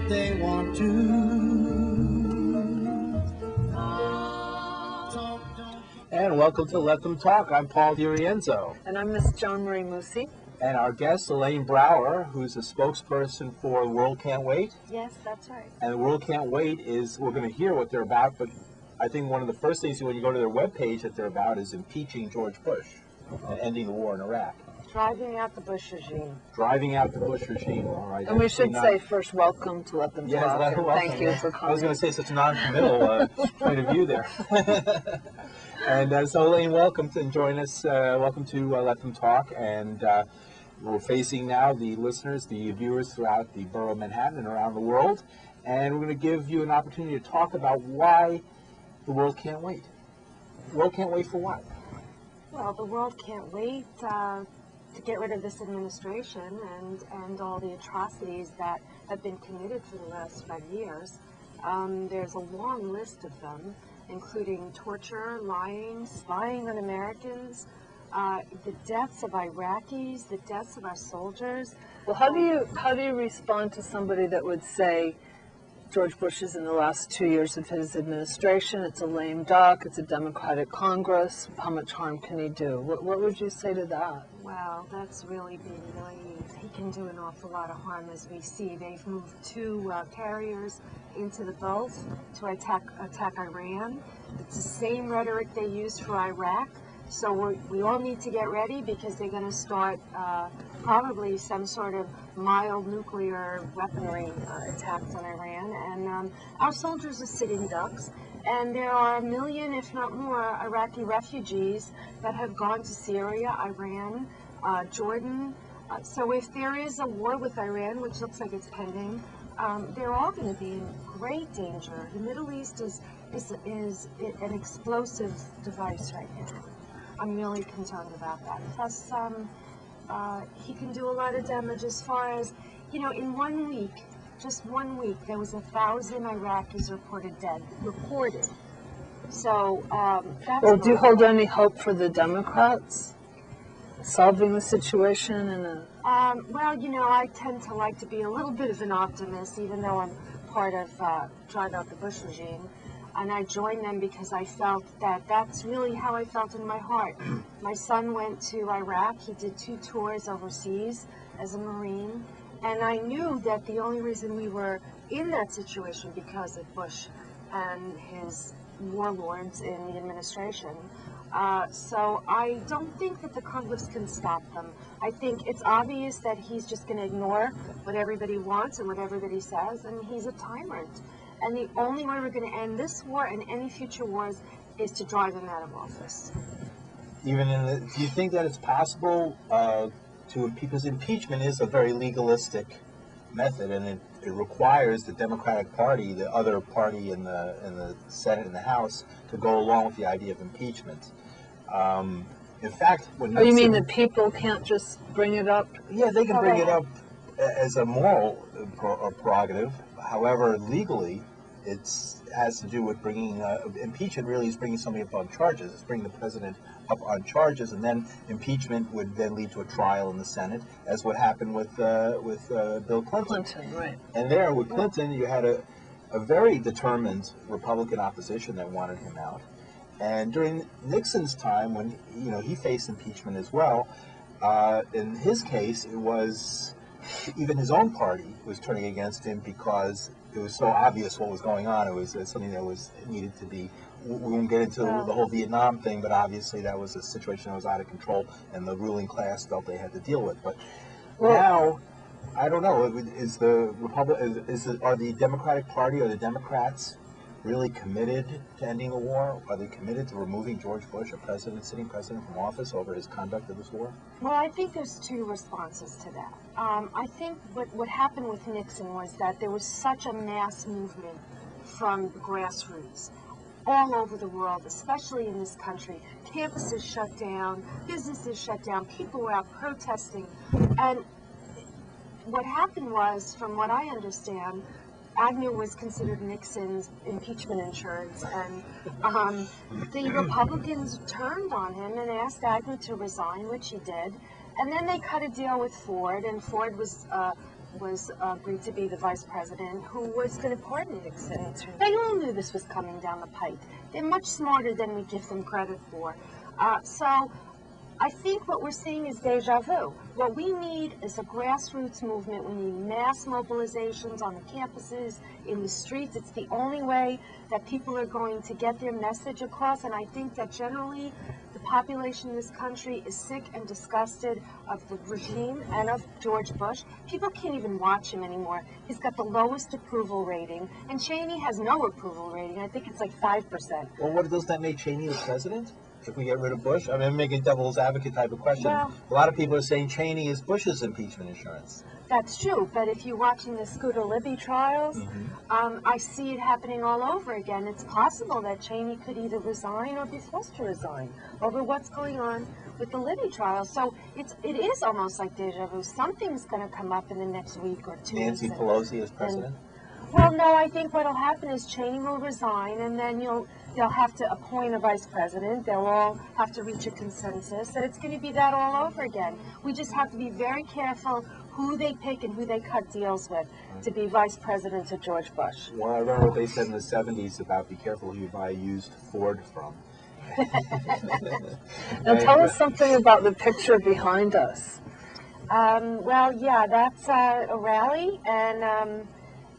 they want to. And welcome to Let Them Talk. I'm Paul DeRienzo. And I'm Miss Joan Moossy. And our guest, Elaine Brower, who's a spokesperson for The World Can't Wait. Yes, that's right. And The World Can't Wait is, we're going to hear what they're about, but I think one of the first things when you go to their webpage that they're about is impeaching George Bush and ending the war in Iraq. Driving out the Bush regime. Driving out the Bush regime, all right. And we should say first, welcome to Let Them Talk. Yes, thank you for coming. I was going to say such a non-committal point of view there. And so, Elaine, welcome to join us. Welcome to Let Them Talk. And we're facing now the listeners, the viewers throughout the borough of Manhattan and around the world. And we're going to give you an opportunity to talk about why the world can't wait. The world can't wait for what? Well, the world can't wait to get rid of this administration and all the atrocities that have been committed for the last 5 years. There's a long list of them, including torture, lying, spying on Americans, the deaths of Iraqis, the deaths of our soldiers. Well, how do you respond to somebody that would say George Bush is in the last 2 years of his administration, it's a lame duck, it's a Democratic Congress, how much harm can he do? What would you say to that? Well, that's really being naive. He can do an awful lot of harm, as we see. They've moved 2 carriers into the Gulf to attack Iran. It's the same rhetoric they used for Iraq. So we all need to get ready because they're going to start probably some sort of mild nuclear weaponry attacks on Iran. And our soldiers are sitting ducks. And there are 1 million, if not more, Iraqi refugees that have gone to Syria, Iran, Jordan. So if there is a war with Iran, which looks like it's pending, they're all going to be in great danger. The Middle East is an explosive device right now. I'm really concerned about that. Plus, he can do a lot of damage as far as, in 1 week, just 1 week, there was 1,000 Iraqis reported dead. Reported. So, that's... Well, do you hold any hope for the Democrats solving the situation in a... well, I tend to like to be a little bit of an optimist, even though I'm part of Drive Out the Bush regime. And I joined them because I felt that that's really how I felt in my heart. My son went to Iraq. He did 2 tours overseas as a Marine. And I knew that the only reason we were in that situation because of Bush and his warlords in the administration. So I don't think that the Congress can stop them. I think it's obvious that he's just going to ignore what everybody wants and what everybody says, and he's a tyrant. And the only way we're going to end this war and any future wars is to drive him out of office. Do you think that it's possible because impeachment is a very legalistic method, and it requires the Democratic Party, the other party in the Senate and the House, to go along with the idea of impeachment. In fact, when you mean the people can't just bring it up? Yeah, they can bring it up as a moral prerogative. However, legally, it has to do with bringing impeachment. Really, is bringing somebody up on charges. It's bringing the president up on charges, and then impeachment would then lead to a trial in the Senate, as what happened with Bill Clinton. Right. And there, with Clinton, you had a very determined Republican opposition that wanted him out. And during Nixon's time, when he faced impeachment as well, in his case, it was even his own party was turning against him because it was so obvious what was going on. It was something that needed to be. We won't get into the whole Vietnam thing, but obviously that was a situation that was out of control, and the ruling class felt they had to deal with. But now, I don't know. Are the Democratic Party or the Democrats really committed to ending the war? Are they committed to removing George Bush, sitting president from office over his conduct of this war? Well, I think there's 2 responses to that. I think what happened with Nixon was that there was such a mass movement from the grassroots all over the world, especially in this country. Campuses shut down, businesses shut down, people were out protesting. And what happened was, from what I understand, Agnew was considered Nixon's impeachment insurance, and the Republicans turned on him and asked Agnew to resign, which he did. And then they cut a deal with Ford, and Ford was was agreed to be the vice president who was going to pardon Nixon. They all knew this was coming down the pike. They're much smarter than we give them credit for. So I think what we're seeing is deja vu. What we need is a grassroots movement. We need mass mobilizations on the campuses, in the streets. It's the only way that people are going to get their message across. And I think that generally the population in this country is sick and disgusted of the regime and of George Bush. People can't even watch him anymore. He's got the lowest approval rating. And Cheney has no approval rating. I think it's like 5%. Well, what does that make Cheney the president? If we get rid of Bush? I mean, I'm making devil's advocate type of question. Well, a lot of people are saying Cheney is Bush's impeachment insurance. That's true, but if you're watching the Scooter Libby trials, I see it happening all over again. It's possible that Cheney could either resign or be forced to resign over what's going on with the Libby trials. So it is almost like deja vu. Something's going to come up in the next week or two. Nancy Pelosi as president? Well, no, I think what'll happen is Cheney will resign, and then they'll have to appoint a vice president. They'll all have to reach a consensus, and it's going to be that all over again. We just have to be very careful who they pick and who they cut deals with to be vice president to George Bush. Well, I remember what they said in the 70s about be careful who you buy a used Ford from. Now tell us something about the picture behind us. Well, yeah, that's a rally, and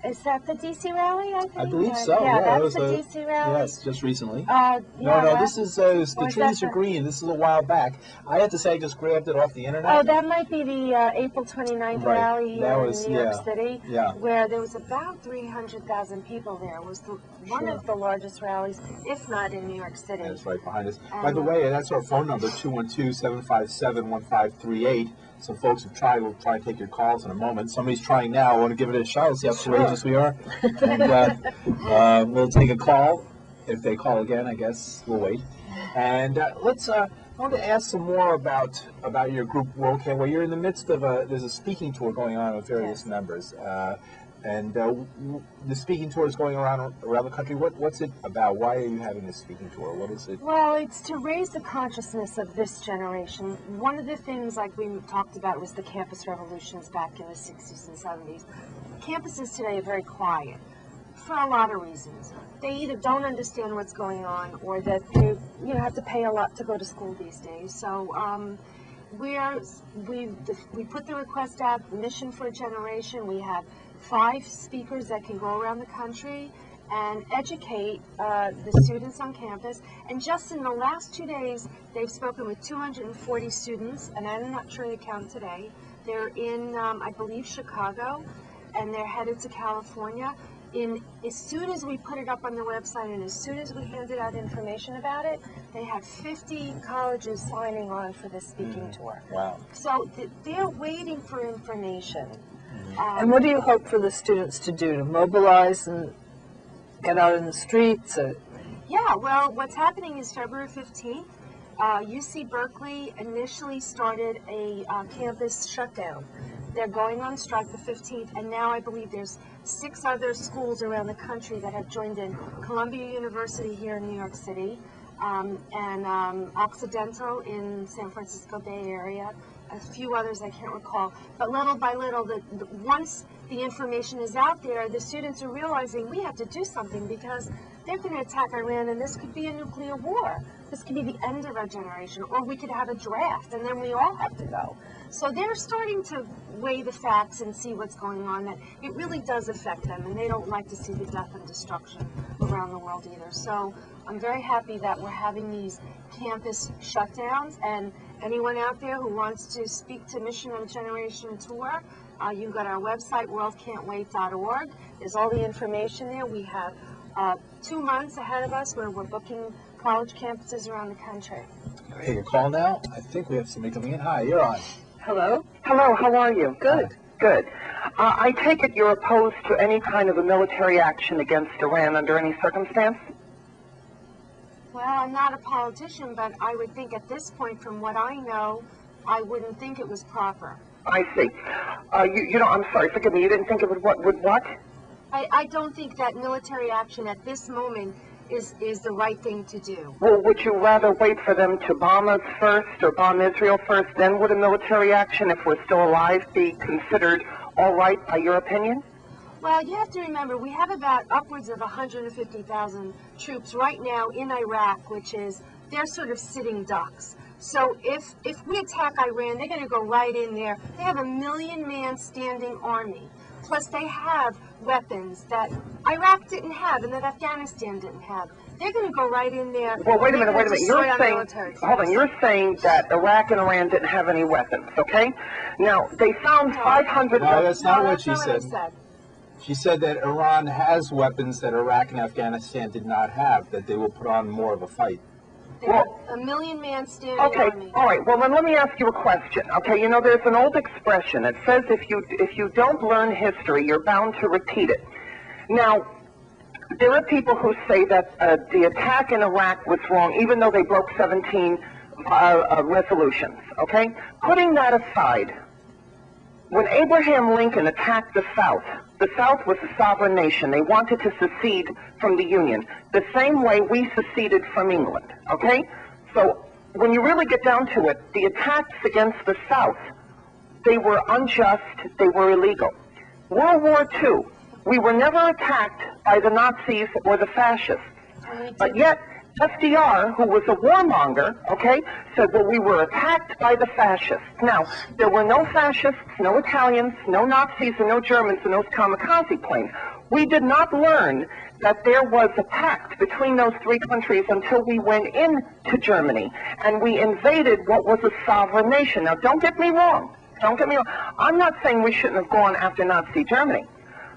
is that the D.C. rally, I think? I believe so. Yeah, that that's was the D.C. rally. Yes, just recently. No, this is the trees are green. This is a while back. I have to say, I just grabbed it off the internet. Oh, that might be the April 29th rally here in New York City, where there was about 300,000 people there. It was one of the largest rallies, if not in New York City. That's right behind us. By the way, that's our phone number, 212-757-1538. Some folks have tried. We'll try to take your calls in a moment. Somebody's trying now. I want to give it a shot. See how courageous we are. And we'll take a call. If they call again, I guess we'll wait. And I want to ask some more about your group, World Camp, where you're in the midst of there's a speaking tour going on with various members. And the speaking tour is going around the country. What's it about? Why are you having this speaking tour? What is it? Well, it's to raise the consciousness of this generation. One of the things, like we talked about, was the campus revolutions back in the 60s and 70s. Campuses today are very quiet for a lot of reasons. They either don't understand what's going on, or that they have to pay a lot to go to school these days. So we put the request out, Mission for a Generation. We have 5 speakers that can go around the country and educate the students on campus. And just in the last 2 days, they've spoken with 240 students, and I'm not sure the count today. They're in, I believe, Chicago, and they're headed to California. As soon as we put it up on the website and as soon as we handed out information about it, they had 50 colleges signing on for this speaking tour. Wow. So they're waiting for information. And what do you hope for the students to do? To mobilize and get out in the streets? Yeah, well, what's happening is February 15th, UC Berkeley initially started a campus shutdown. They're going on strike the 15th, and now I believe there's 6 other schools around the country that have joined in. Columbia University here in New York City, and Occidental in San Francisco Bay Area, a few others I can't recall. But little by little, once the information is out there, the students are realizing we have to do something because they're going to attack Iran, and this could be a nuclear war. This could be the end of our generation, or we could have a draft, and then we all have to go. So they're starting to weigh the facts and see what's going on, that it really does affect them, and they don't like to see the death and destruction around the world either. So I'm very happy that we're having these campus shutdowns, and anyone out there who wants to speak to Mission of Generation Tour, you can go to our website, worldcan'twait.org. There's all the information there. We have 2 months ahead of us where we're booking college campuses around the country. Take a call now. I think we have somebody coming in. Hi, you're on. Hello? Hello, how are you? Good. Good. I take it you're opposed to any kind of a military action against Iran under any circumstance? Well, I'm not a politician, but I would think at this point, from what I know, I wouldn't think it was proper. I see. I'm sorry, forgive me, you didn't think it would what? I don't think that military action at this moment is the right thing to do. Well, would you rather wait for them to bomb us first or bomb Israel first, then would a military action, if we're still alive, be considered all right by your opinion? Well, you have to remember, we have about upwards of 150,000 troops right now in Iraq, which is, they're sort of sitting ducks. So if we attack Iran, they're going to go right in there. They have a 1 million-man standing army. Plus, they have weapons that Iraq didn't have and that Afghanistan didn't have. They're going to go right in there. Well, wait a minute. You're saying, hold on, you're saying that Iraq and Iran didn't have any weapons, okay? Now, they found 500... No, that's not what she not said. what I said. She said that Iran has weapons that Iraq and Afghanistan did not have, that they will put on more of a fight. They have a 1 million-man standing Okay, army. all right. Well, then let me ask you a question. Okay, you know, there's an old expression. It says if you don't learn history, you're bound to repeat it. Now, there are people who say that the attack in Iraq was wrong, even though they broke 17 resolutions, okay? Putting that aside, when Abraham Lincoln attacked the South was a sovereign nation. They wanted to secede from the Union, the same way we seceded from England, okay? So when you really get down to it, the attacks against the South, they were unjust, they were illegal. World War II, we were never attacked by the Nazis or the fascists, but yet FDR, who was a warmonger, okay, said, well, we were attacked by the fascists. Now, there were no fascists, no Italians, no Nazis, and no Germans in those kamikaze planes. We did not learn that there was a pact between those three countries until we went into Germany, and we invaded what was a sovereign nation. Now, don't get me wrong. Don't get me wrong. I'm not saying we shouldn't have gone after Nazi Germany.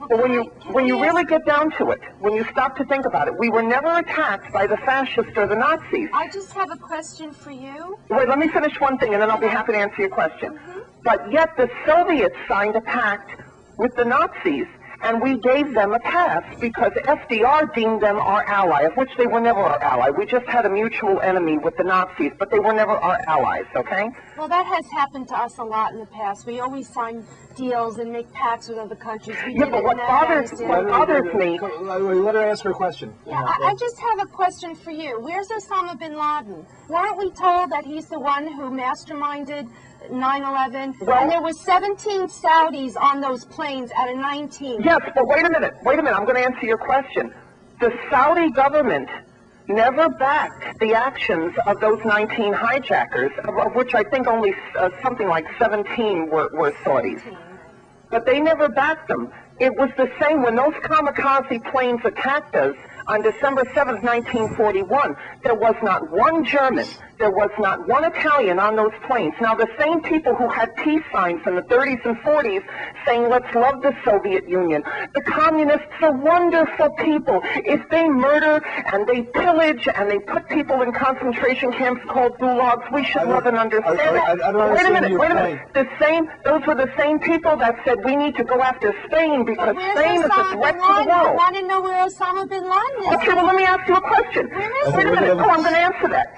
But when you really get down to it, when you stop to think about it, we were never attacked by the fascists or the Nazis. I just have a question for you. Wait, let me finish one thing, and then I'll be happy to answer your question. But yet the Soviets signed a pact with the Nazis, and we gave them a pass because FDR deemed them our ally, of which they were never our ally. We just had a mutual enemy with the Nazis, but they were never our allies, okay? Well, that has happened to us a lot in the past. We always sign deals and make pacts with other countries. Yeah, but what bothers me... Let her ask her question. Yeah, I just have a question for you. Where's Osama bin Laden? Weren't we told that he's the one who masterminded 9/11? Well, and there were 17 Saudis on those planes out of 19. Yes, but wait a minute, I'm going to answer your question. The Saudi government never backed the actions of those 19 hijackers, of which I think only something like 17 were Saudis. But they never backed them. It was the same when those kamikaze planes attacked us on December 7th, 1941. There was not one German, there was not one Italian on those planes. Now, the same people who had peace signs in the 30s and 40s saying, let's love the Soviet Union. The communists are wonderful people. If they murder and they pillage and they put people in concentration camps called gulags, we should love and understand that. Wait a minute. Those were the same people that said we need to go after Spain because Spain is a threat to the world. I want to know where Osama bin Laden is. Okay, well, let me ask you a question. Wait a minute. Oh, I'm going to answer that.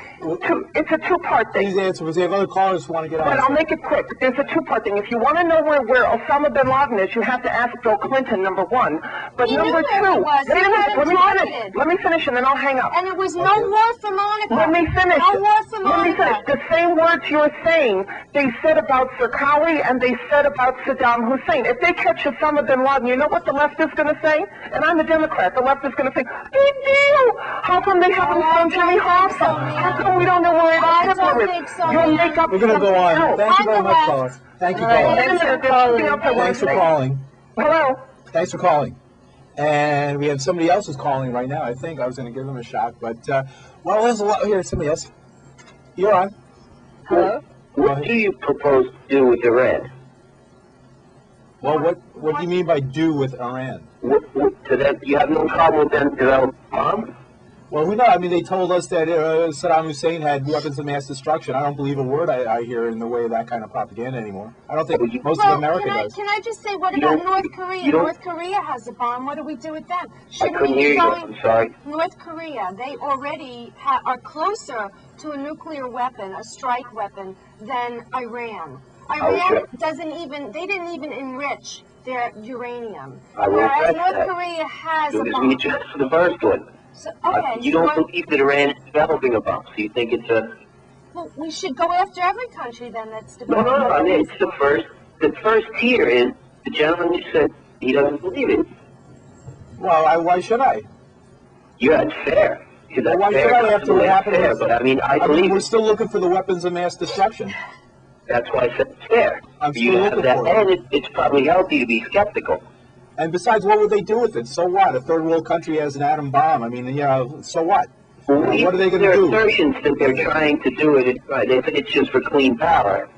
It's a two-part thing. Please answer, because we have other callers who want to get on. But I'll make it quick. There's a two-part thing. If you want to know where Osama bin Laden is, you have to ask Bill Clinton, number one. But he number knew where two, he was. wait a minute. Targeted. Let me finish, and then I'll hang up. And it was no war for Monica. Let me finish. No war for Monica. Let me finish. The same words you're saying, they said about Zarqawi and they said about Saddam Hussein. If they catch Osama bin Laden, you know what the left is going to say? And I'm a Democrat. The left is going to say, big deal. How come they haven't found Jimmy Hoffa? How come we don't know where Hitler is? You'll make up. We're going to go on. Thank you very much, caller. Thank you, caller. Thanks for calling. Hello. Thanks for calling. And we have somebody else who's calling right now. I think I was going to give them a shot, but well, there's a lot here. Somebody else. You're on. Hello. What do you propose to do with Iran? Well, what do you mean by do with Iran? You have no problem with them developing bombs? Well, we know. I mean, they told us that Saddam Hussein had weapons of mass destruction. I don't believe a word I hear in the way of that kind of propaganda anymore. I don't think most of America does. Can I just say, what about North Korea? North Korea has a bomb. What do we do with them? I couldn't hear you. I'm sorry. North Korea, they already are closer to a nuclear weapon, a strike weapon, than Iran. Iran they didn't even enrich their uranium. Whereas North Korea has a bomb. You just for the first one. So, okay, you don't believe that Iran is developing a bomb, so you think it's a... Well, we should go after every country then that's developing. No, I mean, it's the first tier is The gentleman just said he doesn't believe it. Well, why should I? Yeah, it's fair. Well, why should I after what happened? Fair, but I mean, I believe we're it. still looking for the weapons of mass destruction. That's why I said it's fair. I'm You still have looking that, for it. and it's probably healthy to be skeptical. And besides, what would they do with it? So what? A third world country has an atom bomb. I mean, so what? What are they going to do? Their assertions that they're trying to do it, it's just for clean power.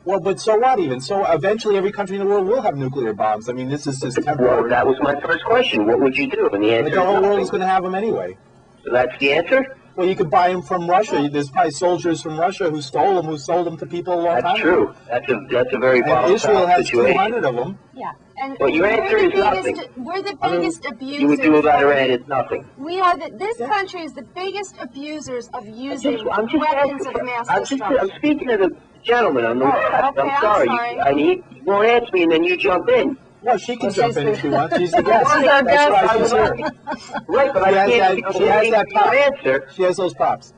Well, but so what even? So eventually every country in the world will have nuclear bombs. I mean, this is just temporary. Well, that was my first question. What would you do? And the answer But the whole is world nothing. is going to have them anyway. So that's the answer? Well, you could buy them from Russia. There's probably soldiers from Russia who stole them, who sold them to people a long time That's ago. true. That's a very And volatile Israel has situation. 200 of them. Yeah, and Well, your answer is nothing. we're the biggest abusers. You would do about Iran is nothing. We are this country is the biggest abusers of using I'm just weapons asking. of mass I'm destruction. speaking to the gentleman on the left. okay, I'm I'm sorry. sorry. And he won't answer me, and then you jump in. Well, she can Well, jump she's in the- if she wants. She's the guest. She's our That's guest. why she's here. Right, but She I has can't that, she has that your pop. answer. She has those pops.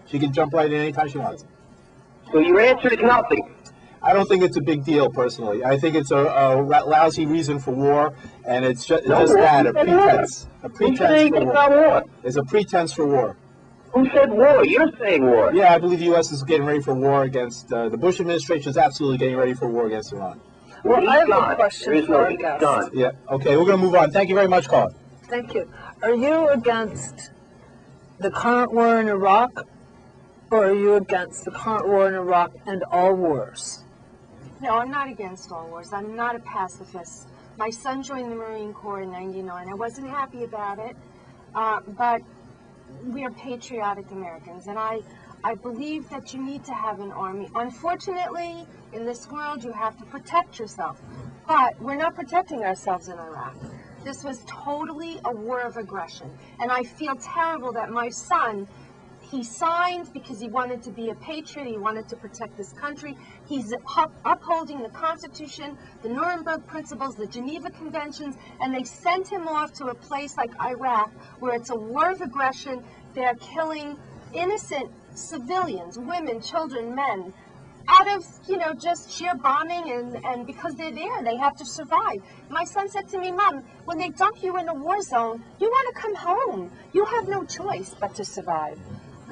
She can jump right in anytime she wants. So your answer is nothing. I don't think it's a big deal, personally. I think it's a lousy reason for war, and it's just that, a pretense. A Who said pretense for anything war. about war? It's a pretense for war. Who said war? You're saying war. Yeah, I believe the U.S. is getting ready for war against, the Bush administration is absolutely getting ready for war against Iran. Well, He's I have gone. a question There is for no our he's guest. gone. Yeah, okay, we're going to move on. Thank you very much, Colin. Thank you. Are you against the current war in Iraq, or are you against the current war in Iraq and all wars? No, I'm not against all wars. I'm not a pacifist. My son joined the Marine Corps in '99. I wasn't happy about it, but we are patriotic Americans, and I believe that you need to have an army. Unfortunately, in this world, you have to protect yourself. But we're not protecting ourselves in Iraq. This was totally a war of aggression. And I feel terrible that my son, he signed because he wanted to be a patriot, he wanted to protect this country. He's upholding the Constitution, the Nuremberg Principles, the Geneva Conventions, and they sent him off to a place like Iraq where it's a war of aggression. They're killing innocent civilians, women, children, men, out of, just sheer bombing, and because they're there, they have to survive. My son said to me, Mom, when they dump you in a war zone, you want to come home. You have no choice but to survive.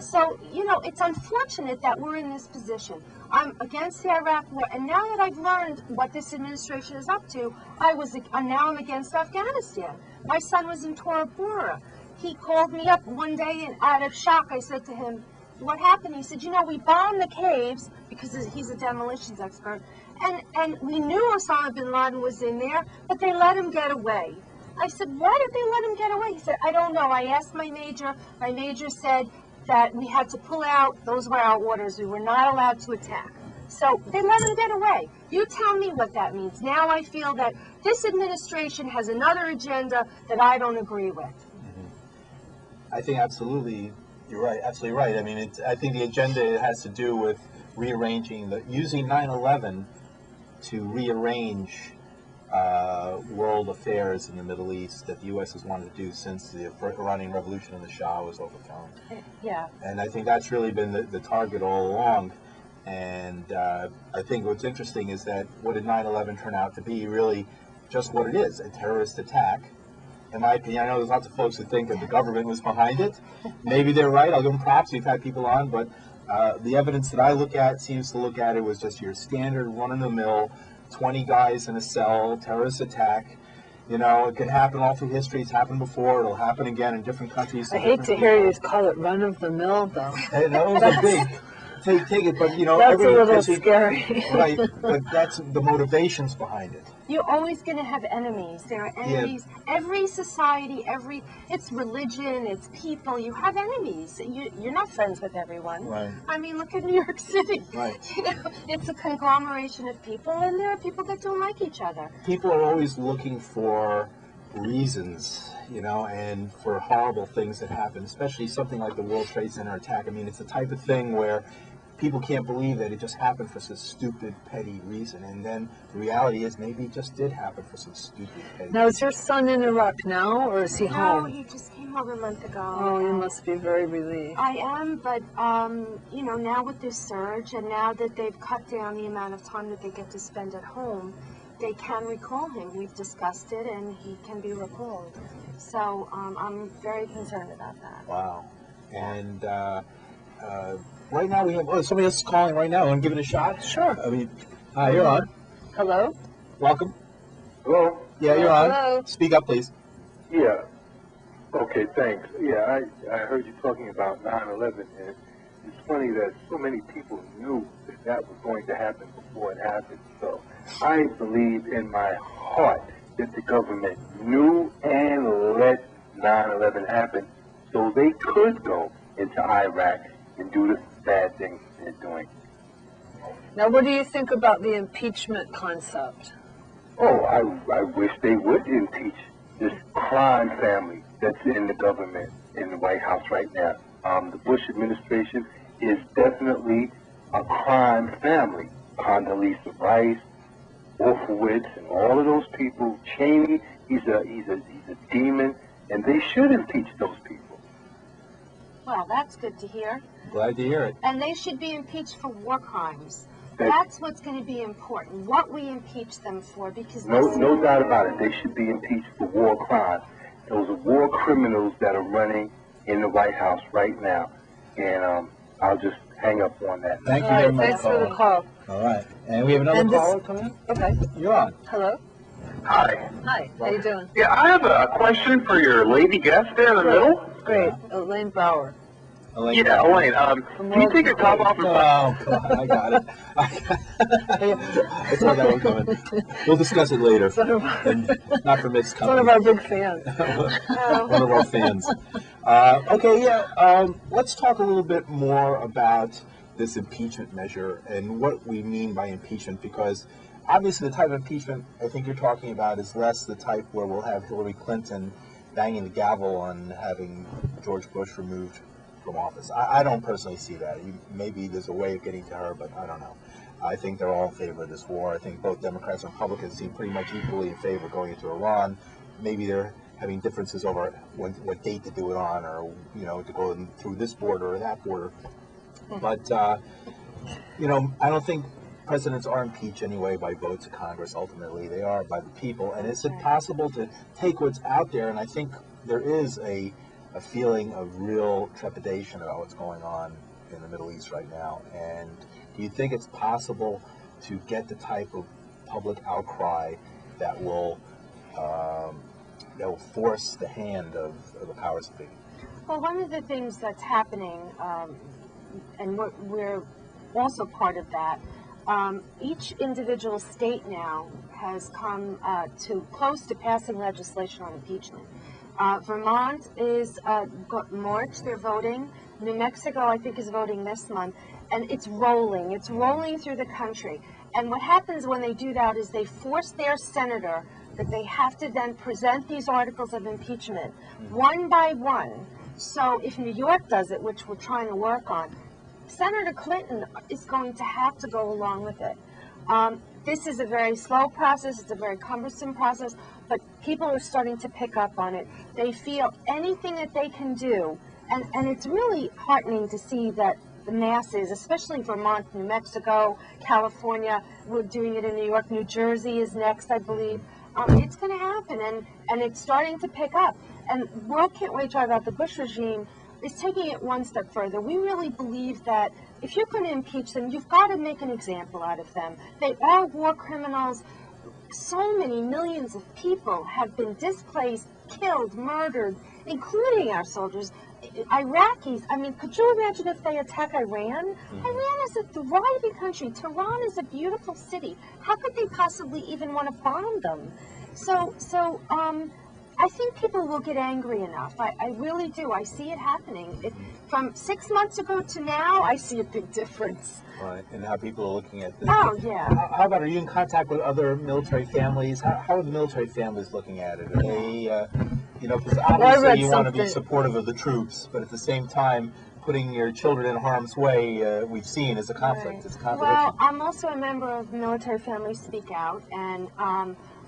So, it's unfortunate that we're in this position. I'm against the Iraq war, and now that I've learned what this administration is up to, now I'm against Afghanistan. My son was in Tora Bora. He called me up one day, and out of shock, I said to him, what happened? He said, we bombed the caves, because he's a demolitions expert, and we knew Osama bin Laden was in there, but they let him get away. I said, why did they let him get away? He said, I don't know. I asked my major. My major said that we had to pull out. Those were our orders. We were not allowed to attack. So they let him get away. You tell me what that means. Now I feel that this administration has another agenda that I don't agree with. I think absolutely, you're right, absolutely right. I mean, I think the agenda has to do with rearranging, using 9/11 to rearrange world affairs in the Middle East that the U.S. has wanted to do since the Iranian Revolution and the Shah was overthrown. Yeah. And I think that's really been the target all along. And I think what's interesting is that what did 9/11 turn out to be? Really just what it is, a terrorist attack. In my opinion, I know there's lots of folks who think that the government was behind it. Maybe they're right. I'll give them props. We've had people on. But the evidence that I look at seems to look at it was just your standard run-of-the-mill, 20 guys in a cell, terrorist attack. It can happen all through history. It's happened before. It'll happen again in different countries. I hate to hear you call it run-of-the-mill, though. Hey, that was a big... Take it, but that's a little scary. Right, but that's the motivations behind it. You're always going to have enemies. There are enemies. Yeah. Every society, it's religion, it's people. You have enemies. You're not friends with everyone. Right. I mean, look at New York City. Right. It's a conglomeration of people, and there are people that don't like each other. People are always looking for reasons, and for horrible things that happen, especially something like the World Trade Center attack. I mean, it's the type of thing where people can't believe that it just happened for some stupid, petty reason. And then the reality is maybe it just did happen for some stupid, petty Now, is your son in Iraq now, or is he home? No, he just came home a month ago. Oh, you must be very relieved. I am, but, now with this surge, and now that they've cut down the amount of time that they get to spend at home, they can recall him. We've discussed it, and he can be recalled. So I'm very concerned about that. Wow. And right now we have somebody else is calling right now. Want to give it a shot? Sure. I mean, hi, you're on. Hello? Welcome. Hello? Yeah, you're on. Hello? Speak up, please. Yeah. Okay, thanks. Yeah, I heard you talking about 9/11, and it's funny that so many people knew that that was going to happen before it happened. So I believe in my heart that the government knew and let 9/11 happen so they could go into Iraq and do the bad things they're doing. Now, what do you think about the impeachment concept? Oh, I wish they would impeach this crime family that's in the government, in the White House right now. The Bush administration is definitely a crime family. Condoleezza Rice, Wolfowitz, and all of those people. Cheney, he's a demon, and they should impeach those people. Well, that's good to hear. Glad to hear it. And they should be impeached for war crimes. That's what's going to be important, what we impeach them for, because No doubt about it. They should be impeached for war crimes. Those are war criminals that are running in the White House right now. And I'll just hang up on that. Thank you All very right, much. thanks for the call. All right. And we have another And this- caller coming in? Okay. You're on. Hello? Hi. Hi. How you doing? Yeah, I have a question for your lady guest there in the middle. Great. Elaine Brower. Elaine. Yeah, Elaine. Can you take a top off? Oh, God, I got it. I saw that one coming. We'll discuss it later. And not for mixed It's one company. of our big fans. One of our fans. Okay, yeah. Let's talk a little bit more about this impeachment measure and what we mean by impeachment, because obviously the type of impeachment I think you're talking about is less the type where we'll have Hillary Clinton banging the gavel on having George Bush removed from office. I don't personally see that. Maybe there's a way of getting to her, but I don't know. I think they're all in favor of this war. I think both Democrats and Republicans seem pretty much equally in favor of going into Iran. Maybe they're having differences over what date to do it on, or to go through this border or that border. But I don't think presidents are impeached anyway by votes of Congress. Ultimately, they are by the people. And is it possible to take what's out there? And I think there is a feeling of real trepidation about what's going on in the Middle East right now. And do you think it's possible to get the type of public outcry that will force the hand of the powers that be? Well, one of the things that's happening, and we're also part of that, each individual state now has come to close to passing legislation on impeachment. Vermont is March, they're voting. New Mexico, I think, is voting this month. And it's rolling. It's rolling through the country. And what happens when they do that is they force their senator that they have to then present these articles of impeachment one by one. So if New York does it, which we're trying to work on, Senator Clinton is going to have to go along with it. This is a very slow process. It's a very cumbersome process, but people are starting to pick up on it. They feel anything that they can do, and it's really heartening to see that the masses, especially Vermont, New Mexico, California, we're doing it in New York, New Jersey is next, I believe. It's going to happen, and it's starting to pick up. And World Can't Wait to talk about the Bush regime is taking it one step further. We really believe that if you're going to impeach them, you've got to make an example out of them. They are war criminals. So many millions of people have been displaced, killed, murdered, including our soldiers. Iraqis, I mean, could you imagine if they attack Iran? Iran is a thriving country. Tehran is a beautiful city. How could they possibly even want to bomb them? So I think people will get angry enough. I really do. I see it happening. From 6 months ago to now, I see a big difference. Right, and how people are looking at this. Oh, yeah. How about, are you in contact with other military families? How are the military families looking at it? Are they, because obviously you want to be supportive of the troops, but at the same time, putting your children in harm's way, we've seen, is a conflict. Right. It's a contradiction. Well, I'm also a member of Military Families Speak Out, and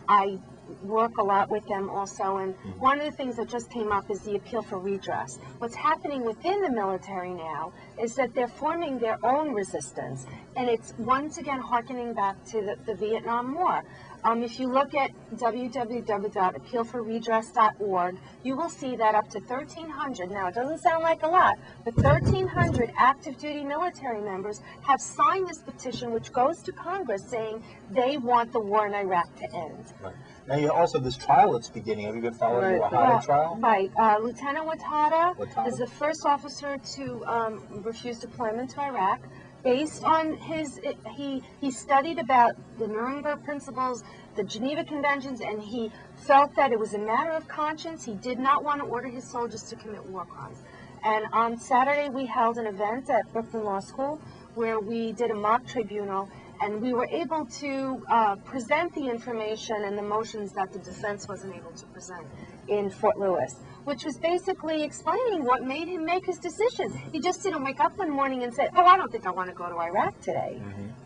I work a lot with them also, and one of the things that just came up is the appeal for redress. What's happening within the military now is that they're forming their own resistance, and it's once again harkening back to the Vietnam War. If you look at www.appealforredress.org, you will see that up to 1,300, now it doesn't sound like a lot, but 1,300 active duty military members have signed this petition, which goes to Congress saying they want the war in Iraq to end. Right. Now, you also, this trial that's beginning, have you been following the Wahada trial? Right. Lieutenant Wahada is the first officer to refuse deployment to Iraq. Based on he studied about the Nuremberg principles, the Geneva Conventions, and he felt that it was a matter of conscience. He did not want to order his soldiers to commit war crimes. And on Saturday, we held an event at Brooklyn Law School where we did a mock tribunal, and we were able to present the information and the motions that the defense wasn't able to present in Fort Lewis, which was basically explaining what made him make his decision. He just didn't wake up one morning and say, oh, I don't think I want to go to Iraq today.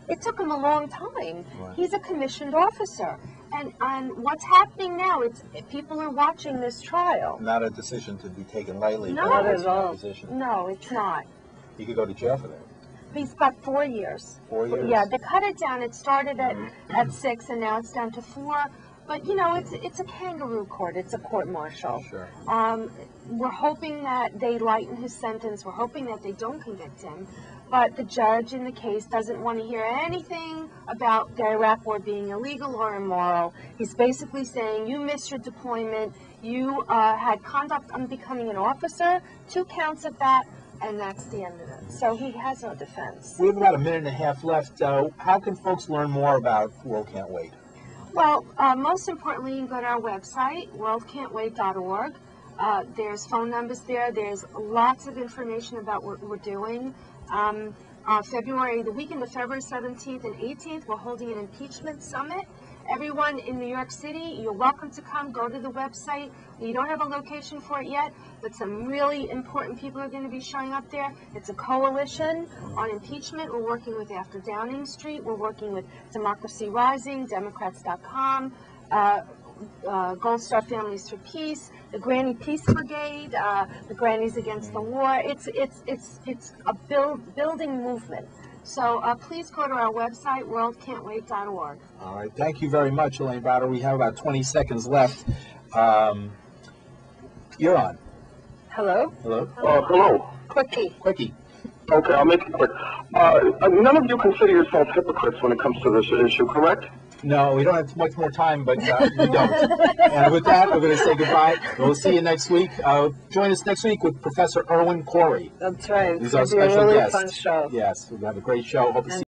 It took him a long time. He's a commissioned officer. And what's happening now, people are watching this trial. Not a decision to be taken lightly. Not at all. No, it's not. He could go to jail for that. He's got 4 years. 4 years? Yeah, they cut it down. It started at 6, and now it's down to 4. But, you know, it's a kangaroo court. It's a court-martial. Sure. We're hoping that they lighten his sentence. We're hoping that they don't convict him. But the judge in the case doesn't want to hear anything about the Iraq war being illegal or immoral. He's basically saying, you missed your deployment. You had conduct unbecoming an officer, 2 counts of that, and that's the end of it. So he has no defense. We have about a minute and a half left. How can folks learn more about World Can't Wait? Well, most importantly, you can go to our website, worldcan'twait.org. There's phone numbers there. There's lots of information about what we're doing. The weekend of February 17th and 18th, we're holding an impeachment summit. Everyone in New York City, you're welcome to come. Go to the website. We don't have a location for it yet, but some really important people are going to be showing up there. It's a coalition on impeachment. We're working with After Downing Street. We're working with Democracy Rising, Democrats.com, Gold Star Families for Peace, the Granny Peace Brigade, the Grannies Against the War. It's a building movement. So please go to our website, worldcan'twait.org. All right. Thank you very much, Elaine Brower. We have about 20 seconds left. You're on. Hello? Hello? Hello. Quickie. Okay, I'll make it quick. None of you consider yourselves hypocrites when it comes to this issue, correct? No, we don't have much more time, but we don't. And with that, we're going to say goodbye. We'll see you next week. Join us next week with Professor Erwin Corey. That's right. He's our It's going to be special a really guest. fun show. Yes, we're going to have a great show. Hope to see